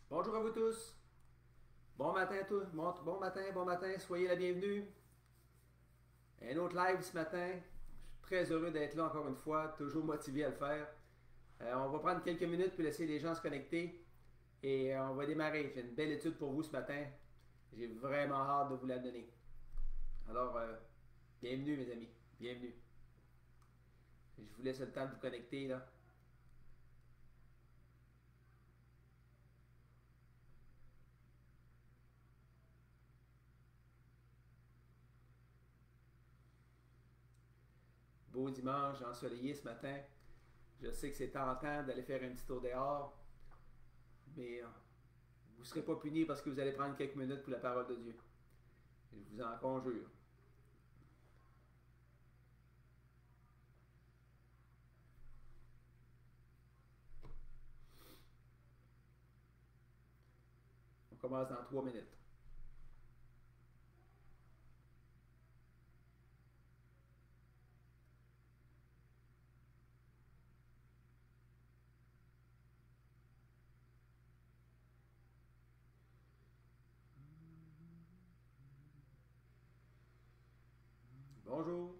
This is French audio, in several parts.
Bonjour à vous tous. Bon matin à tous. Bon matin. Soyez la bienvenue. Un autre live ce matin. Je suis très heureux d'être là encore une fois. Toujours motivé à le faire. On va prendre quelques minutes pour laisser les gens se connecter. Et on va démarrer. J'ai une belle étude pour vous ce matin. J'ai vraiment hâte de vous la donner. Alors, bienvenue mes amis. Bienvenue. Je vous laisse le temps de vous connecter là. Beau dimanche, ensoleillé ce matin. Je sais que c'est tentant d'aller faire un petit tour dehors. Mais vous ne serez pas punis parce que vous allez prendre quelques minutes pour la parole de Dieu. Je vous en conjure. On commence dans 3 minutes. Bonjour.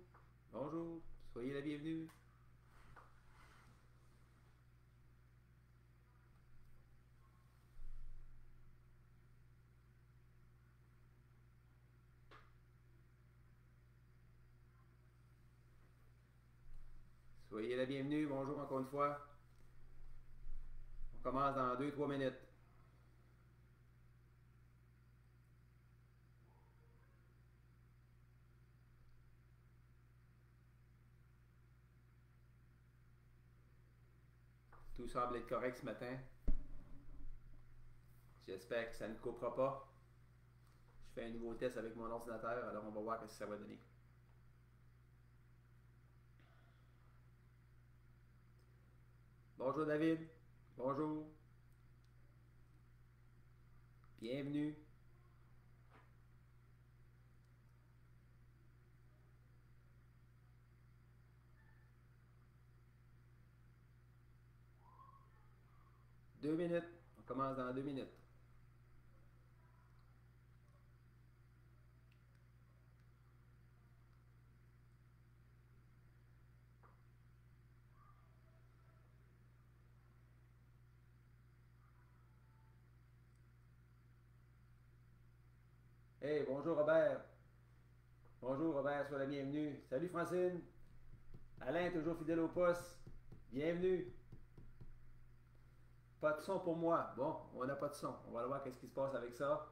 Bonjour. Soyez la bienvenue. Soyez la bienvenue. Bonjour encore une fois. On commence dans 2-3 minutes. Tout semble être correct ce matin. J'espère que ça ne coupera pas. Je fais un nouveau test avec mon ordinateur, alors on va voir ce que ça va donner. Bonjour David. Bonjour. Bienvenue. Deux minutes. On commence dans 2 minutes. Hey, bonjour Robert. Bonjour Robert, sois la bienvenue. Salut Francine. Alain, toujours fidèle au poste. Bienvenue. Pas de son pour moi. Bon, on n'a pas de son. On va voir qu'est-ce qui se passe avec ça.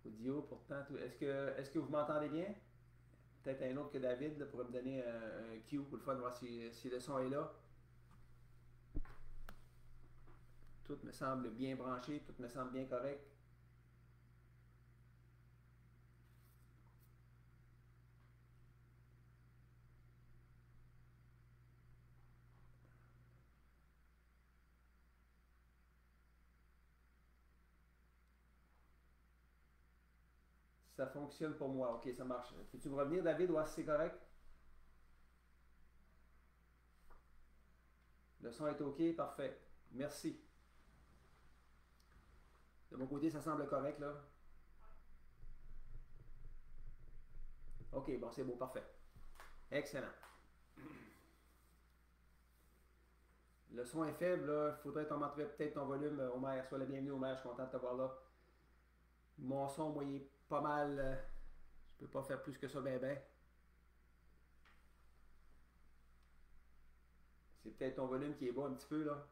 Audio, pourtant. Est-ce que vous m'entendez bien? Peut-être un autre que David là, pourrait me donner un cue pour le fun, voir si le son est là. Tout me semble bien branché, tout me semble bien correct. Ça fonctionne pour moi. Ok, ça marche. Peux-tu me revenir, David, voir si c'est correct? Le son est ok, parfait. Merci. De mon côté, ça semble correct, là. Ok, bon, c'est beau, parfait. Excellent. Le son est faible, là. Il faudrait t'augmenter peut-être ton volume, Omer. Sois la bienvenue, Omer. Je suis content de te voir là. Mon son, moi, il est pas mal. Je peux pas faire plus que ça, ben ben. C'est peut-être ton volume qui est bas un petit peu, là.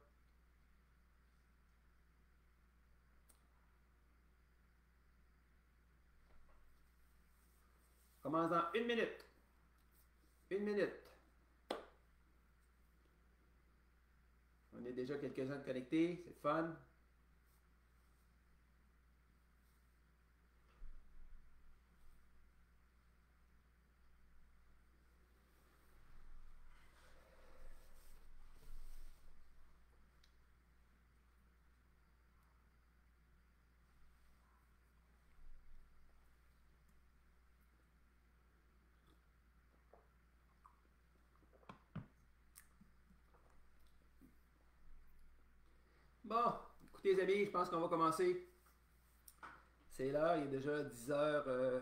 Commence dans 1 minute. 1 minute. On est déjà quelques-uns de connectés. C'est fun. Bon, Écoutez les amis, je pense qu'on va commencer. C'est l'heure, il est déjà 10h02.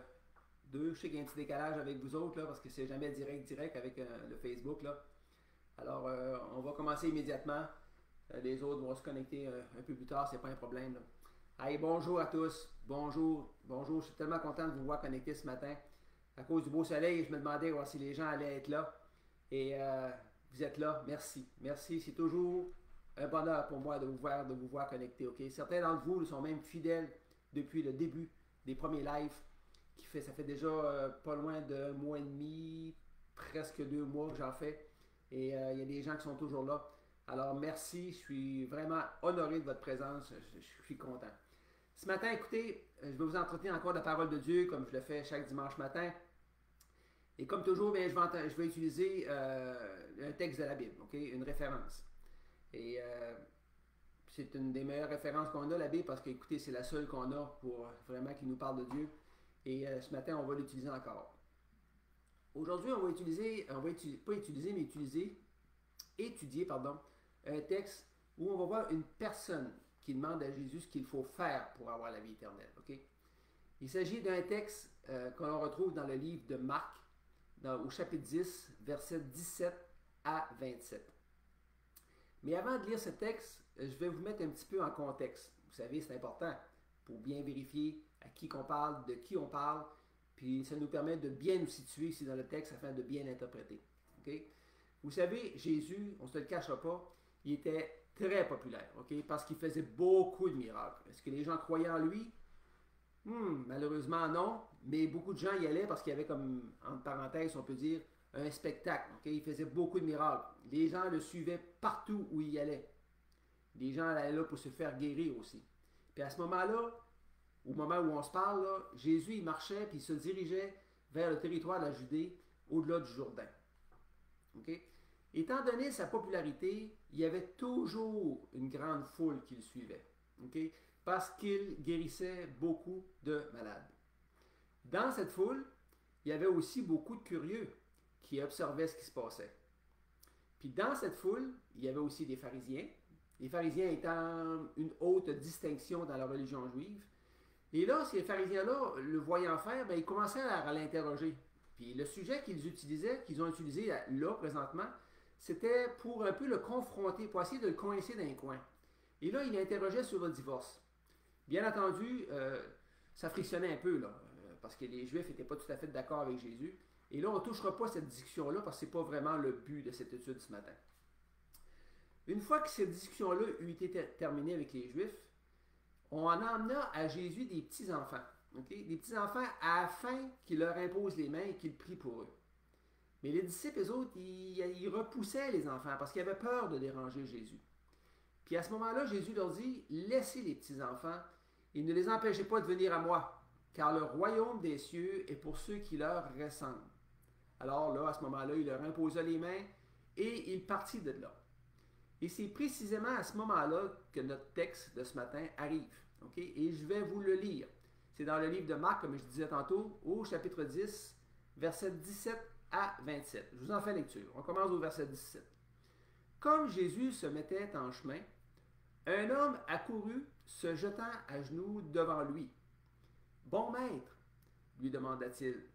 Je sais qu'il y a un petit décalage avec vous autres là, parce que c'est jamais direct avec le Facebook. Là. Alors, on va commencer immédiatement. Les autres vont se connecter un peu plus tard, c'est pas un problème. Là. Allez, bonjour à tous. Bonjour. Je suis tellement content de vous voir connecter ce matin. À cause du beau soleil, je me demandais si les gens allaient être là. Et vous êtes là. Merci. Merci. C'est toujours un bonheur pour moi de vous voir connecter. OK? Certains d'entre vous sont même fidèles depuis le début des premiers lives. Ça fait déjà pas loin d'un mois et demi, presque 2 mois que j'en fais. Et il y a des gens qui sont toujours là. Alors merci, je suis vraiment honoré de votre présence. Je suis content. Ce matin, écoutez, je vais vous entretenir encore de la parole de Dieu comme je le fais chaque dimanche matin. Et comme toujours, bien, je vais utiliser un texte de la Bible, okay? Une référence. Et c'est une des meilleures références qu'on a, la Bible, parce que, écoutez, c'est la seule qu'on a pour vraiment qui nous parle de Dieu. Et ce matin, on va l'utiliser encore. Aujourd'hui, on va étudier, un texte où on va voir une personne qui demande à Jésus ce qu'il faut faire pour avoir la vie éternelle. Okay? Il s'agit d'un texte qu'on retrouve dans le livre de Marc, au chapitre 10, versets 17 à 27. Mais avant de lire ce texte, je vais vous mettre un petit peu en contexte. Vous savez, c'est important pour bien vérifier à qui qu'on parle, de qui on parle, puis ça nous permet de bien nous situer ici dans le texte afin de bien l'interpréter. Okay? Vous savez, Jésus, on ne se le cachera pas, il était très populaire, okay? Parce qu'il faisait beaucoup de miracles. Est-ce que les gens croyaient en lui? Malheureusement non, mais beaucoup de gens y allaient parce qu'il y avait comme, entre parenthèses, on peut dire, un spectacle. Okay? Il faisait beaucoup de miracles. Les gens le suivaient partout où il allait. Les gens allaient là pour se faire guérir aussi. Puis à ce moment-là, au moment où on se parle, là, Jésus il marchait puis il se dirigeait vers le territoire de la Judée, au-delà du Jourdain. Okay? Étant donné sa popularité, il y avait toujours une grande foule qui le suivait. Okay? Parce qu'il guérissait beaucoup de malades. Dans cette foule, il y avait aussi beaucoup de curieux qui observaient ce qui se passait. Puis dans cette foule, il y avait aussi des pharisiens. Les pharisiens étant une haute distinction dans la religion juive. Et là, ces pharisiens-là, le voyant faire, ils commençaient à l'interroger. Puis le sujet qu'ils ont utilisé là, présentement, c'était pour un peu le confronter, pour essayer de le coincer dans un coin. Et là, il interrogeait sur le divorce. Bien entendu, ça frictionnait un peu, là, parce que les Juifs n'étaient pas tout à fait d'accord avec Jésus. Et là, on ne touchera pas cette discussion-là, parce que ce n'est pas vraiment le but de cette étude ce matin. Une fois que cette discussion-là eut été terminée avec les Juifs, on en amena à Jésus des petits-enfants. Okay? Des petits-enfants afin qu'il leur impose les mains et qu'il prie pour eux. Mais les disciples, eux autres, ils repoussaient les enfants parce qu'ils avaient peur de déranger Jésus. Puis à ce moment-là, Jésus leur dit, laissez les petits-enfants et ne les empêchez pas de venir à moi, car le royaume des cieux est pour ceux qui leur ressemblent. Alors là, à ce moment-là, il leur imposa les mains et il partit de là. Et c'est précisément à ce moment-là que notre texte de ce matin arrive. Okay? Et je vais vous le lire. C'est dans le livre de Marc, comme je disais tantôt, au chapitre 10, versets 17 à 27. Je vous en fais lecture. On commence au verset 17. Comme Jésus se mettait en chemin, un homme accourut, se jetant à genoux devant lui. « Bon maître, lui demanda-t-il,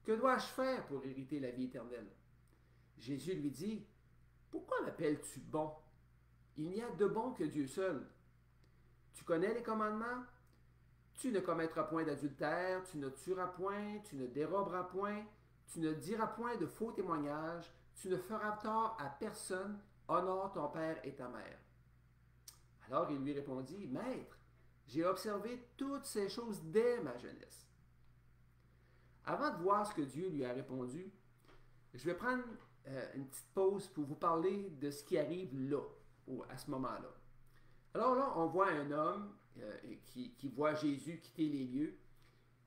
que dois-je faire pour hériter la vie éternelle? » Jésus lui dit, « Pourquoi m'appelles-tu bon? Il n'y a de bon que Dieu seul. Tu connais les commandements? Tu ne commettras point d'adultère, tu ne tueras point, tu ne déroberas point, tu ne diras point de faux témoignages, tu ne feras tort à personne, honore ton père et ta mère. » Alors il lui répondit, « Maître, j'ai observé toutes ces choses dès ma jeunesse. » Avant de voir ce que Dieu lui a répondu, je vais prendre une petite pause pour vous parler de ce qui arrive là, à ce moment-là. Alors là, on voit un homme qui voit Jésus quitter les lieux.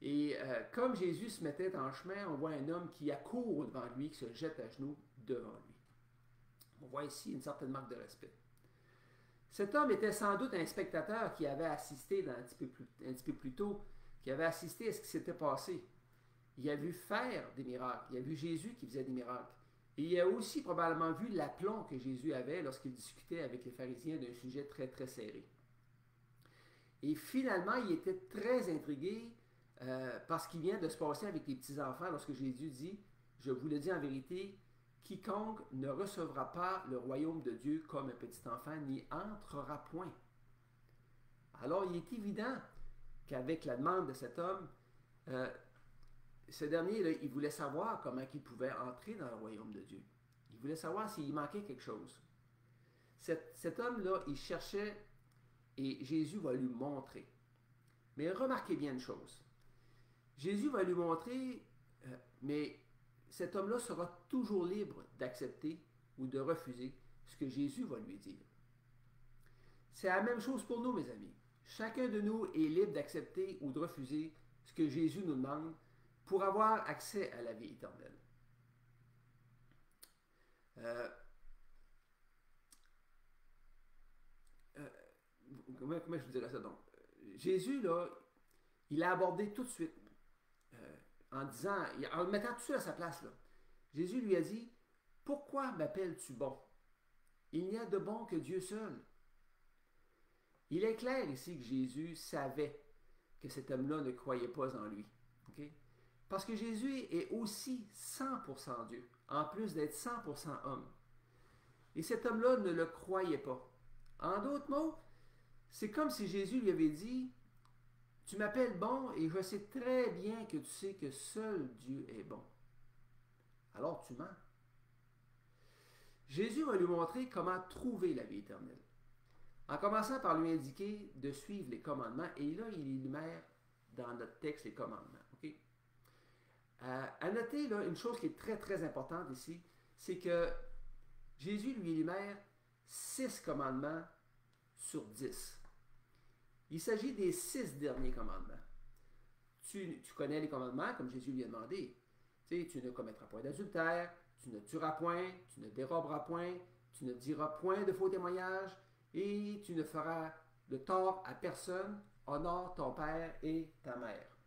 Et comme Jésus se mettait en chemin, on voit un homme qui accourt devant lui, qui se jette à genoux devant lui. On voit ici une certaine marque de respect. Cet homme était sans doute un spectateur qui avait assisté un petit peu plus tôt, qui avait assisté à ce qui s'était passé. Il a vu faire des miracles. Il a vu Jésus qui faisait des miracles. Et il a aussi probablement vu l'aplomb que Jésus avait lorsqu'il discutait avec les pharisiens d'un sujet très, très serré. Et finalement, il était très intrigué par ce qui vient de se passer avec les petits-enfants lorsque Jésus dit, je vous le dis en vérité, quiconque ne recevra pas le royaume de Dieu comme un petit enfant n'y entrera point. Alors, il est évident qu'avec la demande de cet homme, ce dernier, là, il voulait savoir comment il pouvait entrer dans le royaume de Dieu. Il voulait savoir s'il manquait quelque chose. Cet homme-là, il cherchait et Jésus va lui montrer. Mais remarquez bien une chose. Jésus va lui montrer, mais cet homme-là sera toujours libre d'accepter ou de refuser ce que Jésus va lui dire. C'est la même chose pour nous, mes amis. Chacun de nous est libre d'accepter ou de refuser ce que Jésus nous demande pour avoir accès à la vie éternelle. Comment je vous dirais ça donc? Jésus, là, il a abordé tout de suite, en disant, en le mettant tout de suite à sa place, là. Jésus lui a dit, pourquoi m'appelles-tu bon? Il n'y a de bon que Dieu seul. Il est clair ici que Jésus savait que cet homme-là ne croyait pas en lui. Okay? Parce que Jésus est aussi 100% Dieu, en plus d'être 100% homme. Et cet homme-là ne le croyait pas. En d'autres mots, c'est comme si Jésus lui avait dit, tu m'appelles bon et je sais très bien que tu sais que seul Dieu est bon. Alors tu mens. Jésus va lui montrer comment trouver la vie éternelle. En commençant par lui indiquer de suivre les commandements, et là, il énumère dans notre texte les commandements. Okay? À noter, là, une chose qui est très, très importante ici, c'est que Jésus lui énumère 6 commandements sur 10. Il s'agit des 6 derniers commandements. Tu connais les commandements, comme Jésus lui a demandé. Tu ne commettras point d'adultère, tu ne tueras point, tu ne déroberas point, tu ne diras point de faux témoignages, et tu ne feras de tort à personne, honore ton père et ta mère.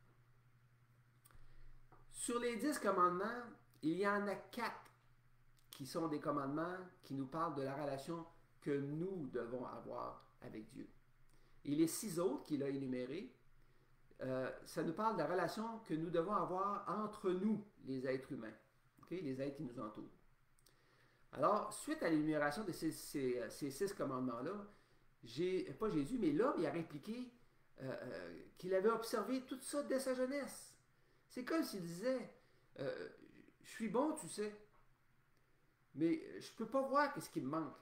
Sur les 10 commandements, il y en a 4 qui sont des commandements qui nous parlent de la relation que nous devons avoir avec Dieu. Et les 6 autres qu'il a énumérés, ça nous parle de la relation que nous devons avoir entre nous, les êtres humains, okay? Les êtres qui nous entourent. Alors, suite à l'énumération de ces 6 commandements-là, pas Jésus, mais l'homme, il a répliqué qu'il avait observé tout ça dès sa jeunesse. C'est comme s'il disait, je suis bon, tu sais, mais je ne peux pas voir ce qui me manque.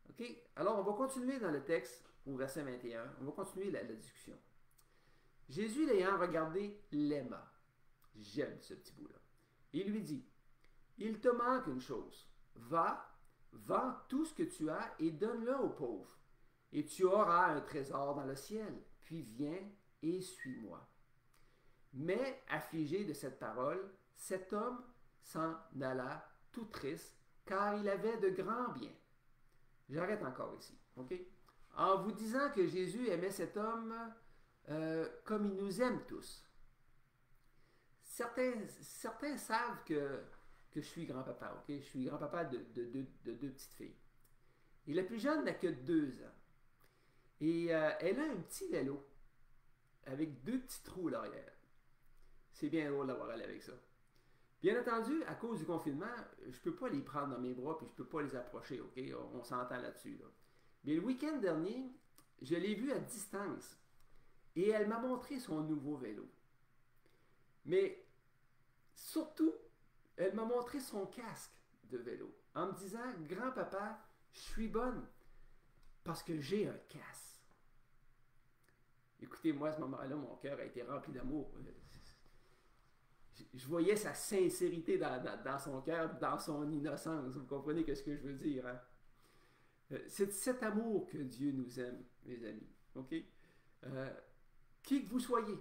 OK? Alors, on va continuer dans le texte au verset 21. On va continuer la discussion. Jésus, l'ayant regardé, l'aima. J'aime ce petit bout-là. Il lui dit, il te manque une chose. Va, vends tout ce que tu as et donne-le aux pauvres. Et tu auras un trésor dans le ciel. Puis viens et suis-moi. Mais, affligé de cette parole, cet homme s'en alla tout triste, car il avait de grands biens. J'arrête encore ici. OK? En vous disant que Jésus aimait cet homme comme il nous aime tous. Certains savent que je suis grand-papa. Okay? Je suis grand-papa de 2 petites filles. Et la plus jeune n'a que 2 ans. Et elle a un petit vélo avec 2 petits trous à l'arrière. C'est bien drôle d'avoir elle avec ça. Bien entendu, à cause du confinement, je ne peux pas les prendre dans mes bras et je ne peux pas les approcher. Okay? On s'entend là-dessus. Là. Mais le week-end dernier, je l'ai vue à distance et elle m'a montré son nouveau vélo. Mais surtout, elle m'a montré son casque de vélo en me disant, grand-papa, je suis bonne parce que j'ai un casque. Écoutez, moi, à ce moment-là, mon cœur a été rempli d'amour. Je voyais sa sincérité dans son cœur, dans son innocence. Vous comprenez ce que je veux dire, hein? C'est cet amour que Dieu nous aime, mes amis. OK? Qui que vous soyez,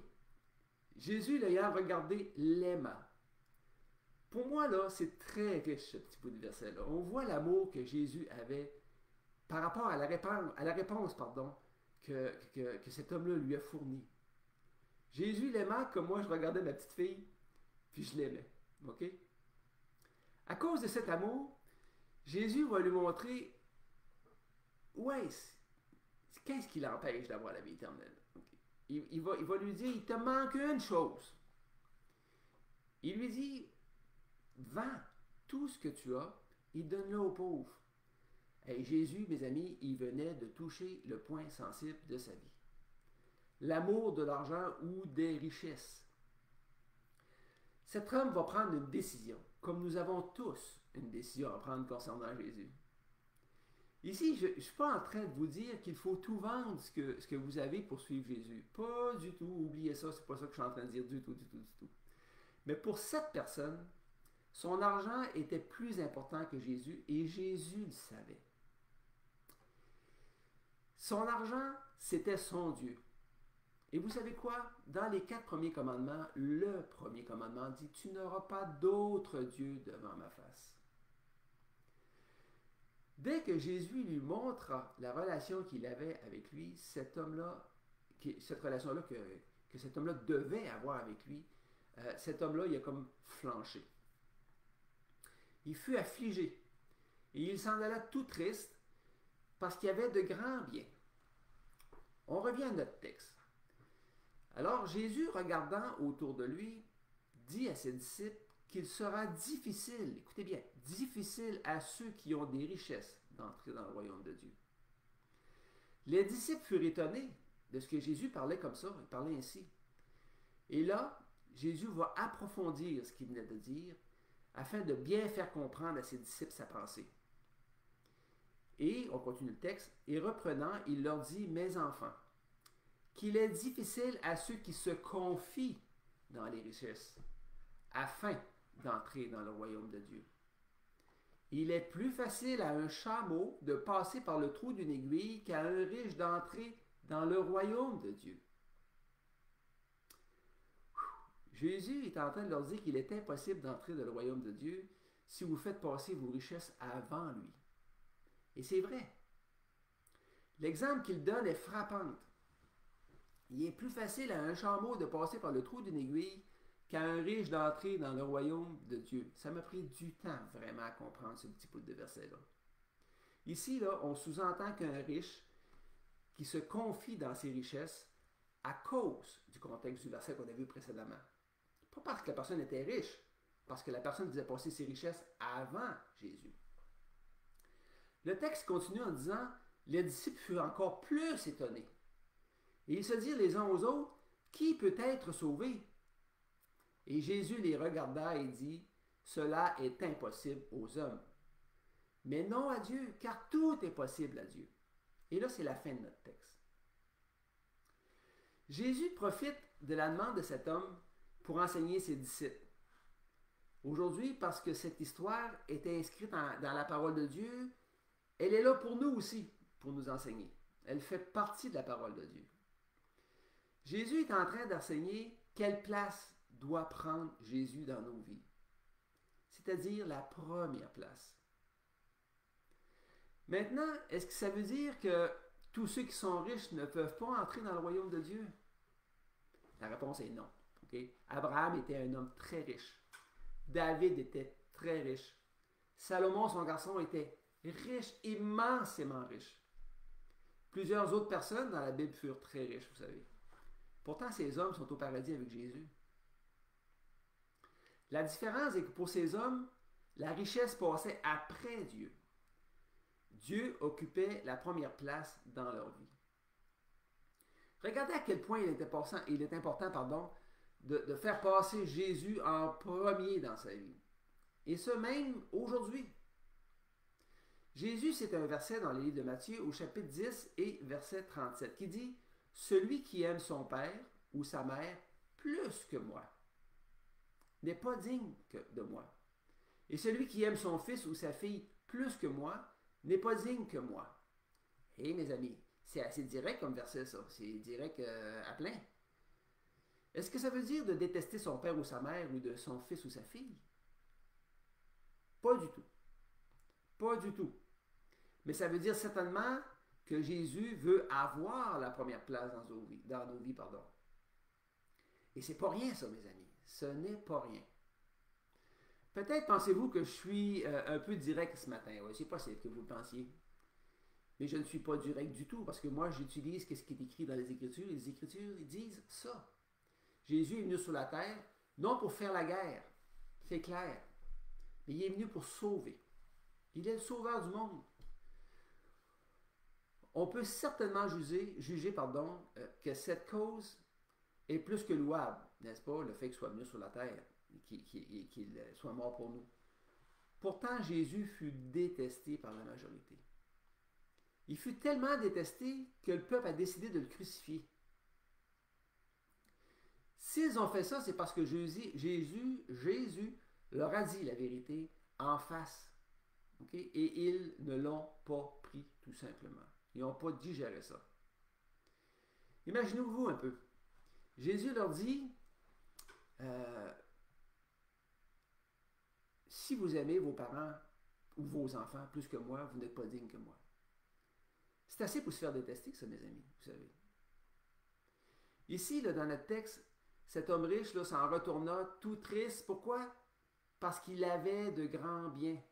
Jésus, l'ayant regardé, l'aima. Pour moi, là, c'est très riche, ce petit bout de verset-là. On voit l'amour que Jésus avait par rapport à la réponse que cet homme-là lui a fournie. Jésus l'aimait comme moi, je regardais ma petite fille, puis je l'aimais. OK? À cause de cet amour, Jésus va lui montrer, ouais, qu'est-ce qui l'empêche d'avoir la vie éternelle? Okay. Il va lui dire, il te manque une chose. Il lui dit, vends tout ce que tu as et donne-le aux pauvres. Et Jésus, mes amis, il venait de toucher le point sensible de sa vie. L'amour de l'argent ou des richesses. Cet homme va prendre une décision, comme nous avons tous une décision à prendre concernant Jésus. Ici, je ne suis pas en train de vous dire qu'il faut tout vendre ce que vous avez pour suivre Jésus. Pas du tout, oubliez ça, c'est pas ça que je suis en train de dire du tout. Mais pour cette personne, son argent était plus important que Jésus et Jésus le savait. Son argent, c'était son Dieu. Et vous savez quoi? Dans les 4 premiers commandements, le premier commandement dit « Tu n'auras pas d'autre Dieu devant ma face ». Dès que Jésus lui montra la relation qu'il avait avec lui, cette relation-là que cet homme-là devait avoir avec lui, cet homme-là, il a comme flanché. Il fut affligé. Et il s'en alla tout triste parce qu'il y avait de grands biens. On revient à notre texte. Alors Jésus, regardant autour de lui, dit à ses disciples qu'il sera difficile, écoutez bien, difficile à ceux qui ont des richesses d'entrer dans le royaume de Dieu. Les disciples furent étonnés de ce que Jésus parlait comme ça, il parlait ainsi. Et là, Jésus va approfondir ce qu'il venait de dire afin de bien faire comprendre à ses disciples sa pensée. Et, on continue le texte, et reprenant, il leur dit, « Mes enfants, qu'il est difficile à ceux qui se confient dans les richesses, afin d'entrer dans le royaume de Dieu. Il est plus facile à un chameau de passer par le trou d'une aiguille qu'à un riche d'entrer dans le royaume de Dieu. » Jésus est en train de leur dire qu'il est impossible d'entrer dans le royaume de Dieu si vous faites passer vos richesses avant lui. Et c'est vrai. L'exemple qu'il donne est frappant. Il est plus facile à un chameau de passer par le trou d'une aiguille qu'à un riche d'entrer dans le royaume de Dieu. Ça m'a pris du temps vraiment à comprendre ce petit bout de verset-là. Ici, là, on sous-entend qu'un riche qui se confie dans ses richesses à cause du contexte du verset qu'on a vu précédemment. Pas parce que la personne était riche, parce que la personne faisait passer ses richesses avant Jésus. Le texte continue en disant, les disciples furent encore plus étonnés. Et ils se dirent les uns aux autres, qui peut être sauvé? Et Jésus les regarda et dit, cela est impossible aux hommes. Mais non à Dieu, car tout est possible à Dieu. Et là, c'est la fin de notre texte. Jésus profite de la demande de cet homme pour enseigner ses disciples. Aujourd'hui, parce que cette histoire est inscrite dans la parole de Dieu, elle est là pour nous aussi, pour nous enseigner. Elle fait partie de la parole de Dieu. Jésus est en train d'enseigner quelle place doit prendre Jésus dans nos vies. C'est-à-dire la première place. Maintenant, est-ce que ça veut dire que tous ceux qui sont riches ne peuvent pas entrer dans le royaume de Dieu? La réponse est non. Okay? Abraham était un homme très riche. David était très riche. Salomon, son garçon, était riche, immensément riche. Plusieurs autres personnes dans la Bible furent très riches, vous savez. Pourtant, ces hommes sont au paradis avec Jésus. La différence est que pour ces hommes, la richesse passait après Dieu. Dieu occupait la première place dans leur vie. Regardez à quel point il est important de faire passer Jésus en premier dans sa vie. Et ce même aujourd'hui. Jésus, c'est un verset dans le livre de Matthieu au chapitre 10 et verset 37 qui dit « Celui qui aime son père ou sa mère plus que moi n'est pas digne de moi. Et celui qui aime son fils ou sa fille plus que moi n'est pas digne que moi. » Et mes amis, c'est assez direct comme verset ça. C'est direct à plein. Est-ce que ça veut dire de détester son père ou sa mère ou de son fils ou sa fille? Pas du tout. Pas du tout. Mais ça veut dire certainement que Jésus veut avoir la première place dans nos vies. Et c'est pas rien ça, mes amis. Ce n'est pas rien. Peut-être pensez-vous que je suis un peu direct ce matin. Oui, c'est possible que vous le pensiez. Mais je ne suis pas direct du tout parce que moi, j'utilise ce qui est écrit dans les Écritures. Les Écritures, ils disent ça. Jésus est venu sur la terre, non pour faire la guerre, c'est clair, mais il est venu pour sauver. Il est le sauveur du monde. On peut certainement juger que cette cause est plus que louable, n'est-ce pas, le fait qu'il soit venu sur la terre et qu'il soit mort pour nous. Pourtant, Jésus fut détesté par la majorité. Il fut tellement détesté que le peuple a décidé de le crucifier. S'ils ont fait ça, c'est parce que Jésus leur a dit la vérité en face. Okay? Et ils ne l'ont pas pris, tout simplement. Ils n'ont pas digéré ça. Imaginez-vous un peu. Jésus leur dit, si vous aimez vos parents ou vos enfants plus que moi, vous n'êtes pas digne que moi. C'est assez pour se faire détester, ça, mes amis, vous savez. Ici, là, dans notre texte, cet homme riche là, s'en retourna tout triste. Pourquoi? Parce qu'il avait de grands biens.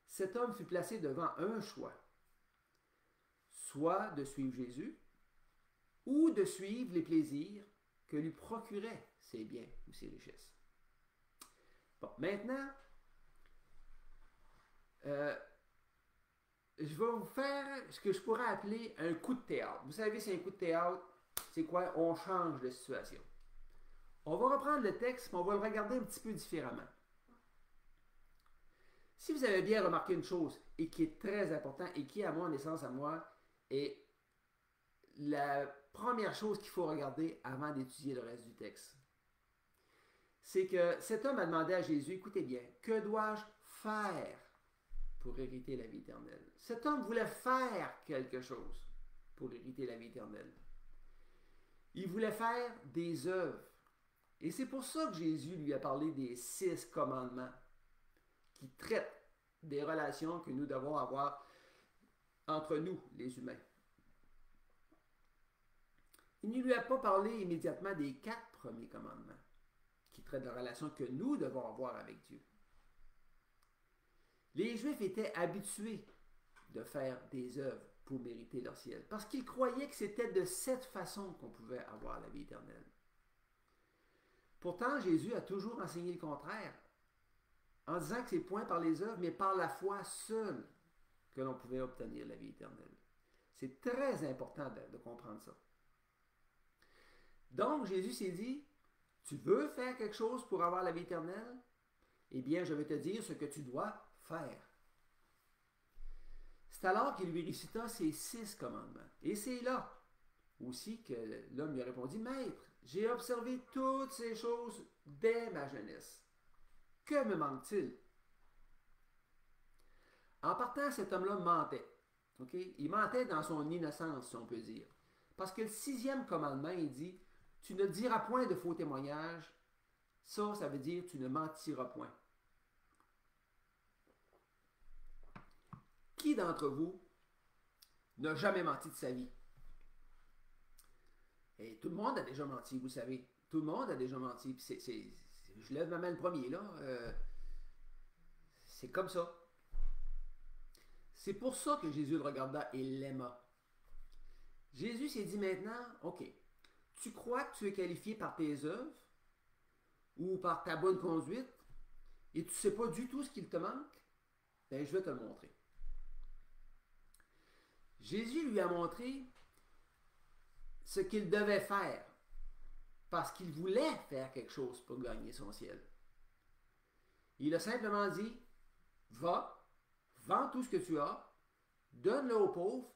Cet homme fut placé devant un choix. Soit de suivre Jésus, ou de suivre les plaisirs que lui procuraient ses biens ou ses richesses. Bon, maintenant, je vais vous faire ce que je pourrais appeler un coup de théâtre. Vous savez, c'est un coup de théâtre, c'est quoi? On change de situation. On va reprendre le texte, mais on va le regarder un petit peu différemment. Si vous avez bien remarqué une chose, et qui est très importante, et qui, à mon essence, à moi, est la première chose qu'il faut regarder avant d'étudier le reste du texte, c'est que cet homme a demandé à Jésus, écoutez bien, que dois-je faire pour hériter la vie éternelle? Cet homme voulait faire quelque chose pour hériter la vie éternelle. Il voulait faire des œuvres. Et c'est pour ça que Jésus lui a parlé des 6 commandements qui traitent des relations que nous devons avoir entre nous, les humains. Il ne lui a pas parlé immédiatement des 4 premiers commandements qui traitent de la relation que nous devons avoir avec Dieu. Les Juifs étaient habitués de faire des œuvres pour mériter leur ciel, parce qu'ils croyaient que c'était de cette façon qu'on pouvait avoir la vie éternelle. Pourtant, Jésus a toujours enseigné le contraire, en disant que c'est point par les œuvres, mais par la foi seule que l'on pouvait obtenir la vie éternelle. C'est très important de comprendre ça. Donc, Jésus s'est dit, tu veux faire quelque chose pour avoir la vie éternelle? Eh bien, je vais te dire ce que tu dois faire. C'est alors qu'il lui récita ces 6 commandements. Et c'est là aussi que l'homme lui a répondu, Maître, j'ai observé toutes ces choses dès ma jeunesse. Que me manque-t-il? En partant, cet homme-là mentait. Okay? Il mentait dans son innocence, si on peut dire. Parce que le 6e commandement, il dit, tu ne diras point de faux témoignages. Ça veut dire, tu ne mentiras point. Qui d'entre vous n'a jamais menti de sa vie? Et tout le monde a déjà menti, vous savez. Tout le monde a déjà menti. Puis je lève ma main le premier, là. C'est comme ça. C'est pour ça que Jésus le regarda et l'aima. Jésus s'est dit maintenant, OK, tu crois que tu es qualifié par tes œuvres ou par ta bonne conduite et tu ne sais pas du tout ce qu'il te manque? Bien, je vais te le montrer. Jésus lui a montré ce qu'il devait faire parce qu'il voulait faire quelque chose pour gagner son ciel. Il a simplement dit, va, vends tout ce que tu as, donne-le aux pauvres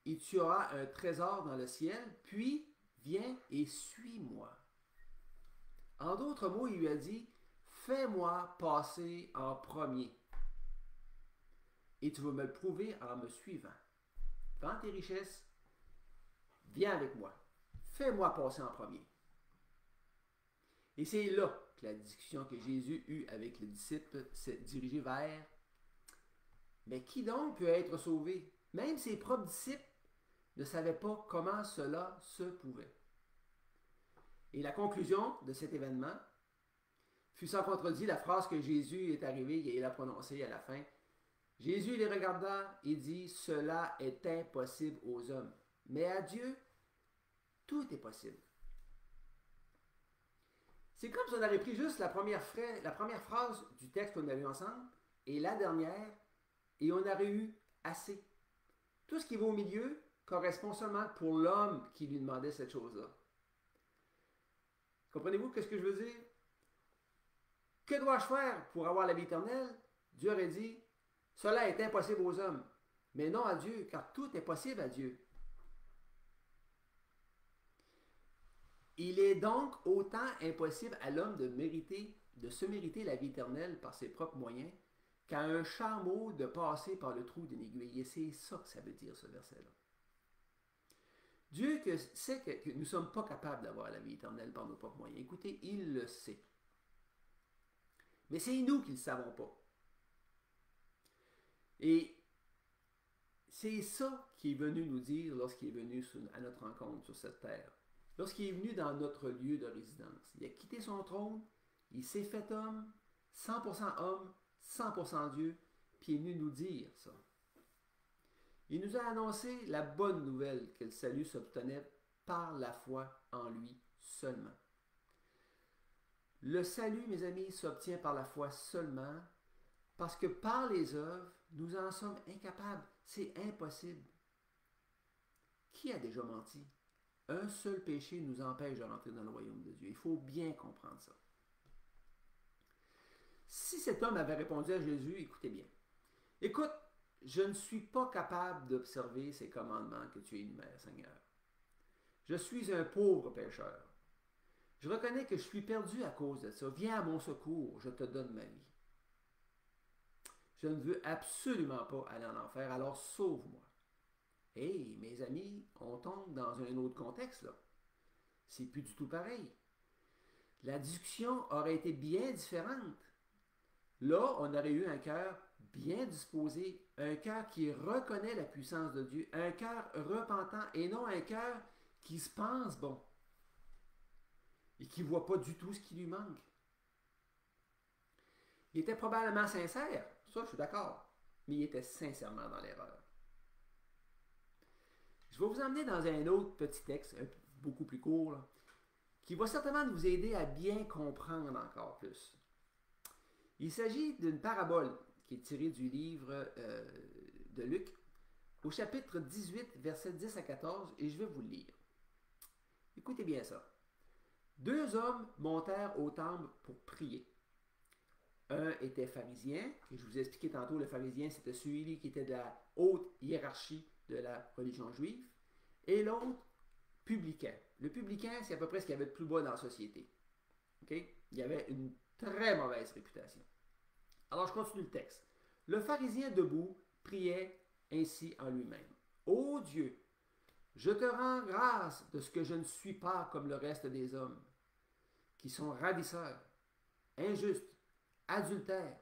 et tu auras un trésor dans le ciel, puis viens et suis-moi. En d'autres mots, il lui a dit, fais-moi passer en premier et tu vas me le prouver en me suivant. Vends tes richesses, viens avec moi. Fais-moi passer en premier. Et c'est là que la discussion que Jésus eut avec les disciples s'est dirigée vers mais qui donc peut être sauvé? Même ses propres disciples ne savaient pas comment cela se pouvait. Et la conclusion de cet événement fut sans contredit la phrase que Jésus est arrivé et il a prononcée à la fin. Jésus les regarda et dit, cela est impossible aux hommes. Mais à Dieu, tout est possible. C'est comme si on avait pris juste la première phrase du texte qu'on a lu ensemble et la dernière, et on aurait eu assez. Tout ce qui va au milieu correspond seulement pour l'homme qui lui demandait cette chose-là. Comprenez-vous ce que je veux dire? Que dois-je faire pour avoir la vie éternelle? Dieu aurait dit, cela est impossible aux hommes, mais non à Dieu, car tout est possible à Dieu. Il est donc autant impossible à l'homme de se mériter la vie éternelle par ses propres moyens, qu'à un chameau de passer par le trou d'une aiguille. Et c'est ça que ça veut dire, ce verset-là. Dieu sait que nous ne sommes pas capables d'avoir la vie éternelle par nos propres moyens. Écoutez, il le sait. Mais c'est nous qui ne le savons pas. Et c'est ça qu'il est venu nous dire lorsqu'il est venu à notre rencontre sur cette terre. Lorsqu'il est venu dans notre lieu de résidence. Il a quitté son trône, il s'est fait homme, 100% homme, 100% Dieu, puis il est venu nous dire ça. Il nous a annoncé la bonne nouvelle que le salut s'obtenait par la foi en lui seulement. Le salut, mes amis, s'obtient par la foi seulement parce que par les œuvres, nous en sommes incapables. C'est impossible. Qui a déjà menti? Un seul péché nous empêche de rentrer dans le royaume de Dieu. Il faut bien comprendre ça. Si cet homme avait répondu à Jésus, écoutez bien. Écoute, je ne suis pas capable d'observer ces commandements que tu énumères, Seigneur. Je suis un pauvre pécheur. Je reconnais que je suis perdu à cause de ça. Viens à mon secours, je te donne ma vie. Je ne veux absolument pas aller en enfer, alors sauve-moi. Hey, mes amis, on tombe dans un autre contexte, là. C'est plus du tout pareil. La discussion aurait été bien différente. Là, on aurait eu un cœur bien disposé, un cœur qui reconnaît la puissance de Dieu, un cœur repentant et non un cœur qui se pense bon et qui ne voit pas du tout ce qui lui manque. Il était probablement sincère, ça je suis d'accord, mais il était sincèrement dans l'erreur. Je vais vous emmener dans un autre petit texte, beaucoup plus court, là, qui va certainement vous aider à bien comprendre encore plus. Il s'agit d'une parabole qui est tirée du livre de Luc, au chapitre 18, versets 10 à 14, et je vais vous le lire. Écoutez bien ça. Deux hommes montèrent au temple pour prier. Un était pharisien, et je vous ai expliqué tantôt, le pharisien, c'était celui qui était de la haute hiérarchie de la religion juive, et l'autre, publicain. Le publicain, c'est à peu près ce qu'il y avait de plus bas dans la société. Okay? Il y avait une très mauvaise réputation. Alors, je continue le texte. Le pharisien debout priait ainsi en lui-même. Ô Dieu, je te rends grâce de ce que je ne suis pas comme le reste des hommes, qui sont ravisseurs, injustes, adultères,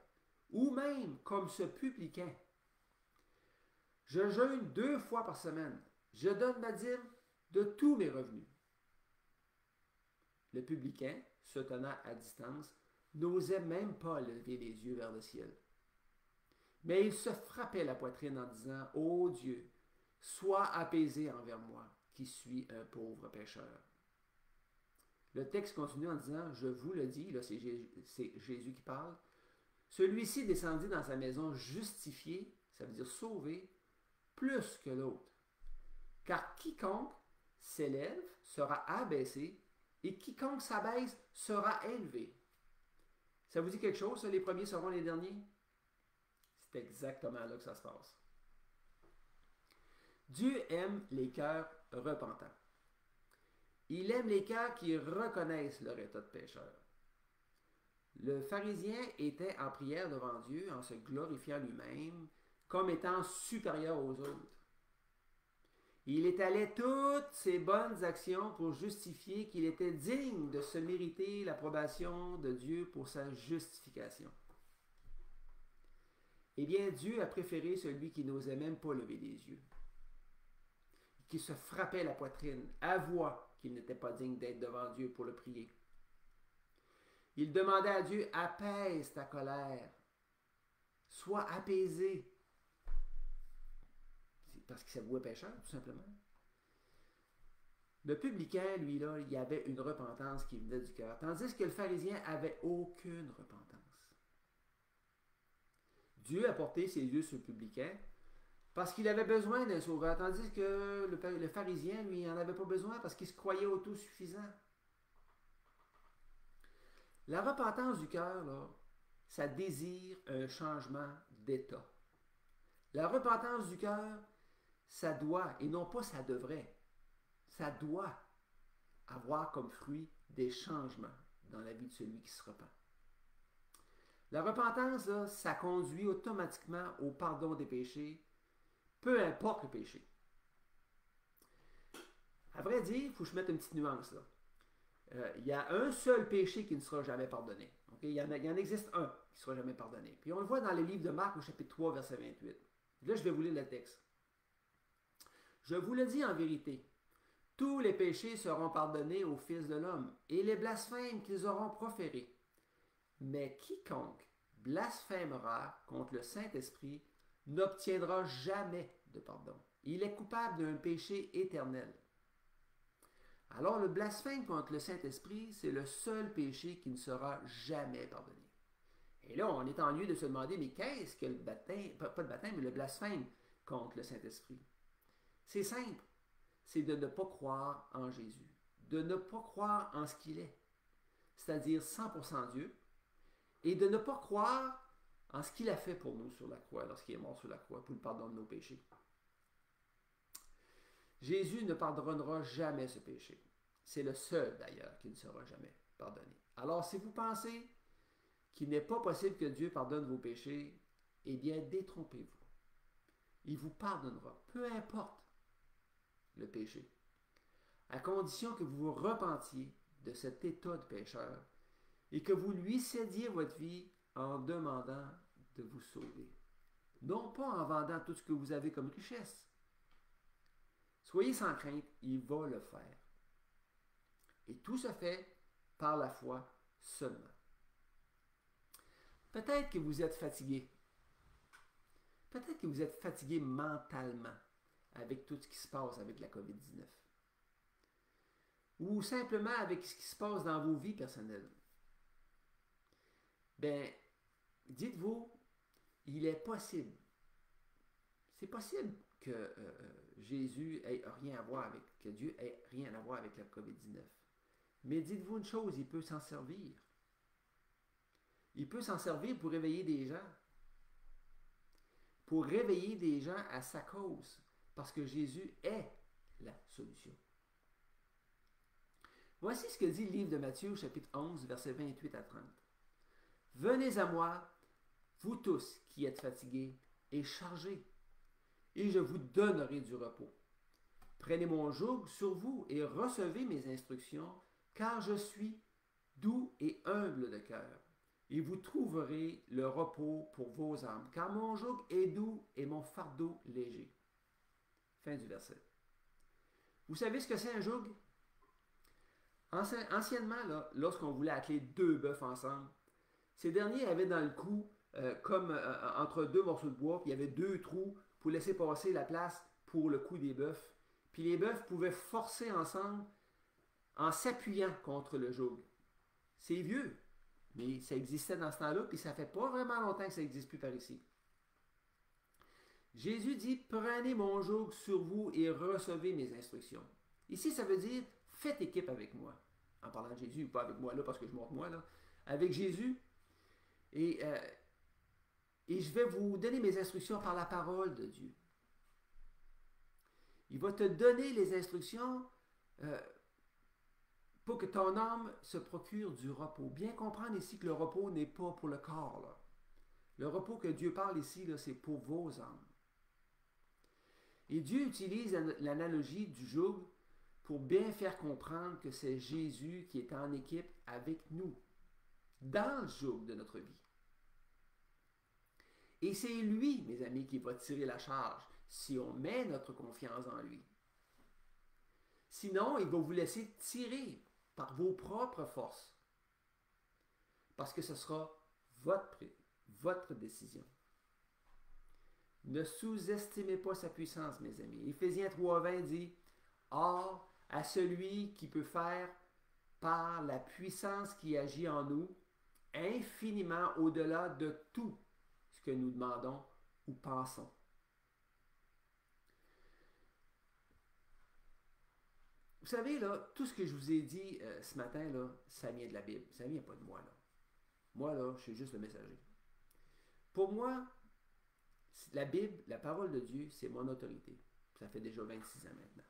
ou même comme ce publicain. Je jeûne 2 fois par semaine. Je donne ma dîme de tous mes revenus. Le publicain, se tenant à distance, n'osait même pas lever les yeux vers le ciel. Mais il se frappait la poitrine en disant, « Ô Dieu, sois apaisé envers moi, qui suis un pauvre pécheur. » Le texte continue en disant, « Je vous le dis, là c'est Jésus qui parle, celui-ci descendit dans sa maison justifié, ça veut dire sauvé, plus que l'autre. Car quiconque s'élève sera abaissé, et quiconque s'abaisse sera élevé. » Ça vous dit quelque chose, ça, les premiers seront les derniers? C'est exactement là que ça se passe. Dieu aime les cœurs repentants. Il aime les cœurs qui reconnaissent leur état de pécheur. Le pharisien était en prière devant Dieu en se glorifiant lui-même comme étant supérieur aux autres. Il étalait toutes ses bonnes actions pour justifier qu'il était digne de se mériter l'approbation de Dieu pour sa justification. Eh bien, Dieu a préféré celui qui n'osait même pas lever les yeux, qui se frappait la poitrine, avoua qu'il n'était pas digne d'être devant Dieu pour le prier. Il demandait à Dieu, apaise ta colère, sois apaisé, parce qu'il s'avouait pécheur, tout simplement. Le publicain, lui, là, il avait une repentance qui venait du cœur, tandis que le pharisien avait aucune repentance. Dieu a porté ses yeux sur le publicain parce qu'il avait besoin d'un sauveur, tandis que le pharisien, lui, il n'en avait pas besoin parce qu'il se croyait autosuffisant. La repentance du cœur, là, ça désire un changement d'état. La repentance du cœur, ça doit, et non pas ça devrait, ça doit avoir comme fruit des changements dans la vie de celui qui se repent. La repentance, là, ça conduit automatiquement au pardon des péchés, peu importe le péché. À vrai dire, il faut que je mette une petite nuance là. Il y a un seul péché qui ne sera jamais pardonné. Okay? Il y en existe un qui ne sera jamais pardonné. Puis on le voit dans le livre de Marc au chapitre 3, verset 28. Là, je vais vous lire le texte. Je vous le dis en vérité, tous les péchés seront pardonnés aux fils de l'homme et les blasphèmes qu'ils auront proférés. Mais quiconque blasphémera contre le Saint-Esprit n'obtiendra jamais de pardon. Il est coupable d'un péché éternel. Alors le blasphème contre le Saint-Esprit, c'est le seul péché qui ne sera jamais pardonné. Et là, on est en lieu de se demander, mais qu'est-ce que le baptême, pas le baptême, mais le blasphème contre le Saint-Esprit? C'est simple, c'est de ne pas croire en Jésus, de ne pas croire en ce qu'il est, c'est-à-dire 100% Dieu, et de ne pas croire en ce qu'il a fait pour nous sur la croix, lorsqu'il est mort sur la croix, pour le pardon de nos péchés. Jésus ne pardonnera jamais ce péché. C'est le seul, d'ailleurs, qui ne sera jamais pardonné. Alors, si vous pensez qu'il n'est pas possible que Dieu pardonne vos péchés, eh bien, détrompez-vous. Il vous pardonnera, peu importe le péché, à condition que vous vous repentiez de cet état de pécheur et que vous lui cédiez votre vie en demandant de vous sauver. Non pas en vendant tout ce que vous avez comme richesse. Soyez sans crainte, il va le faire. Et tout se fait par la foi seulement. Peut-être que vous êtes fatigué. Peut-être que vous êtes fatigué mentalement avec tout ce qui se passe avec la COVID-19. Ou simplement avec ce qui se passe dans vos vies personnelles. Bien, dites-vous, il est possible. C'est possible que Jésus ait rien à voir avec, que Dieu ait rien à voir avec la COVID-19. Mais dites-vous une chose, il peut s'en servir. Il peut s'en servir pour réveiller des gens. Pour réveiller des gens à sa cause. Parce que Jésus est la solution. Voici ce que dit le livre de Matthieu, chapitre 11, versets 28 à 30. Venez à moi, vous tous qui êtes fatigués et chargés, et je vous donnerai du repos. Prenez mon joug sur vous et recevez mes instructions, car je suis doux et humble de cœur, et vous trouverez le repos pour vos âmes, car mon joug est doux et mon fardeau léger. Fin du verset. Vous savez ce que c'est un joug? Anciennement, là, lorsqu'on voulait atteler deux bœufs ensemble, ces derniers avaient dans le cou, entre deux morceaux de bois, puis il y avait deux trous pour laisser passer la place pour le cou des bœufs. Puis les bœufs pouvaient forcer ensemble en s'appuyant contre le joug. C'est vieux, mais ça existait dans ce temps-là, puis ça fait pas vraiment longtemps que ça n'existe plus par ici. Jésus dit, prenez mon joug sur vous et recevez mes instructions. Ici, ça veut dire, faites équipe avec moi. En parlant de Jésus, pas avec moi là, parce que je montre moi là. Avec Jésus. Et je vais vous donner mes instructions par la parole de Dieu. Il va te donner les instructions pour que ton âme se procure du repos. Bien comprendre ici que le repos n'est pas pour le corps. Là. Le repos que Dieu parle ici, là, c'est pour vos âmes. Et Dieu utilise l'analogie du joug pour bien faire comprendre que c'est Jésus qui est en équipe avec nous, dans le joug de notre vie. Et c'est lui, mes amis, qui va tirer la charge si on met notre confiance en lui. Sinon, il va vous laisser tirer par vos propres forces. Parce que ce sera votre décision. Ne sous-estimez pas sa puissance, mes amis. Éphésiens 3,20 dit, or, à celui qui peut faire par la puissance qui agit en nous, infiniment au-delà de tout ce que nous demandons ou pensons. Vous savez, là, tout ce que je vous ai dit ce matin, là, ça vient de la Bible. Ça vient pas de moi, là. Moi, là, je suis juste le messager. Pour moi, la Bible, la parole de Dieu, c'est mon autorité. Ça fait déjà 26 ans maintenant.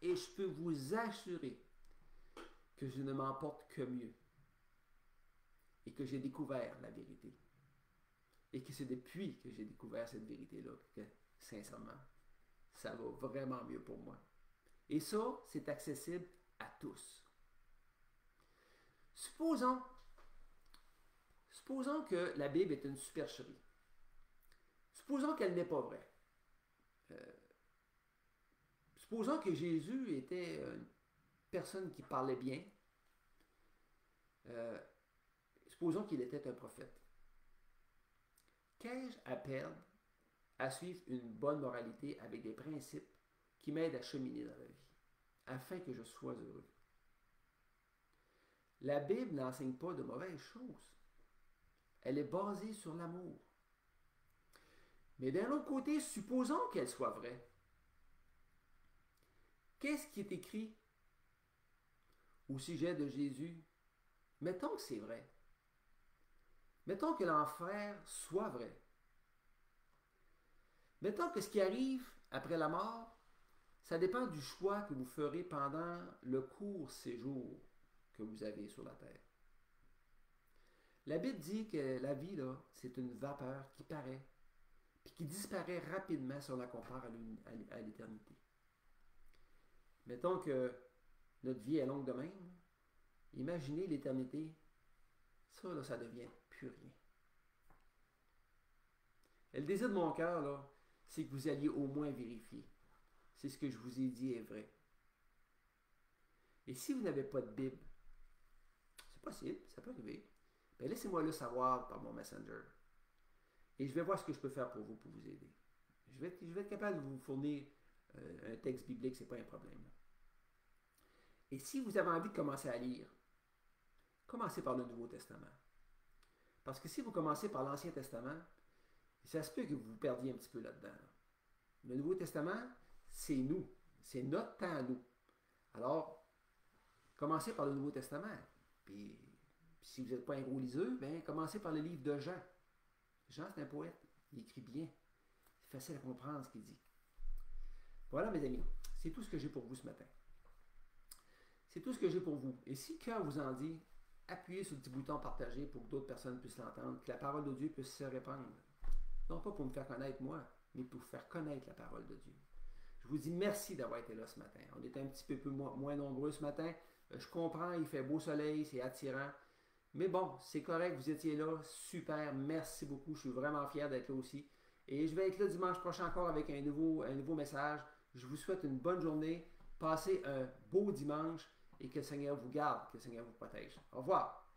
Et je peux vous assurer que je ne m'en porte que mieux. Et que j'ai découvert la vérité. Et que c'est depuis que j'ai découvert cette vérité-là que, sincèrement, ça va vraiment mieux pour moi. Et ça, c'est accessible à tous. Supposons que la Bible est une supercherie. Supposons qu'elle n'est pas vraie. Supposons que Jésus était une personne qui parlait bien. Supposons qu'il était un prophète. Qu'ai-je à perdre à suivre une bonne moralité avec des principes qui m'aident à cheminer dans la vie, afin que je sois heureux? La Bible n'enseigne pas de mauvaises choses. Elle est basée sur l'amour. Mais d'un autre côté, supposons qu'elle soit vraie. Qu'est-ce qui est écrit au sujet de Jésus? Mettons que c'est vrai. Mettons que l'enfer soit vrai. Mettons que ce qui arrive après la mort, ça dépend du choix que vous ferez pendant le court séjour que vous avez sur la terre. La Bible dit que la vie, là, c'est une vapeur qui paraît, puis qui disparaît rapidement si on la compare à l'éternité. Mettons que notre vie est longue de même. Imaginez l'éternité. Ça, là, ça devient plus rien. Et le désir de mon cœur, là, c'est que vous alliez au moins vérifier si ce que je vous ai dit est vrai. Et si vous n'avez pas de Bible, c'est possible, ça peut arriver, bien laissez-moi le savoir par mon Messenger. Et je vais voir ce que je peux faire pour vous aider. Je vais être capable de vous fournir un texte biblique, ce n'est pas un problème. Et si vous avez envie de commencer à lire, commencez par le Nouveau Testament. Parce que si vous commencez par l'Ancien Testament, ça se peut que vous vous perdiez un petit peu là-dedans. Le Nouveau Testament, c'est nous. C'est notre temps à nous. Alors, commencez par le Nouveau Testament. Puis, si vous n'êtes pas un gros liseux, bien, commencez par le livre de Jean. Jean, c'est un poète. Il écrit bien. C'est facile à comprendre ce qu'il dit. Voilà, mes amis. C'est tout ce que j'ai pour vous ce matin. C'est tout ce que j'ai pour vous. Et si cœur vous en dit, appuyez sur le petit bouton partager pour que d'autres personnes puissent l'entendre, que la parole de Dieu puisse se répandre. Non pas pour me faire connaître moi, mais pour faire connaître la parole de Dieu. Je vous dis merci d'avoir été là ce matin. On est un petit peu moins nombreux ce matin. Je comprends, il fait beau soleil, c'est attirant. Mais bon, c'est correct, vous étiez là. Super, merci beaucoup. Je suis vraiment fier d'être là aussi. Et je vais être là dimanche prochain encore avec un nouveau message. Je vous souhaite une bonne journée. Passez un beau dimanche et que le Seigneur vous garde, que le Seigneur vous protège. Au revoir.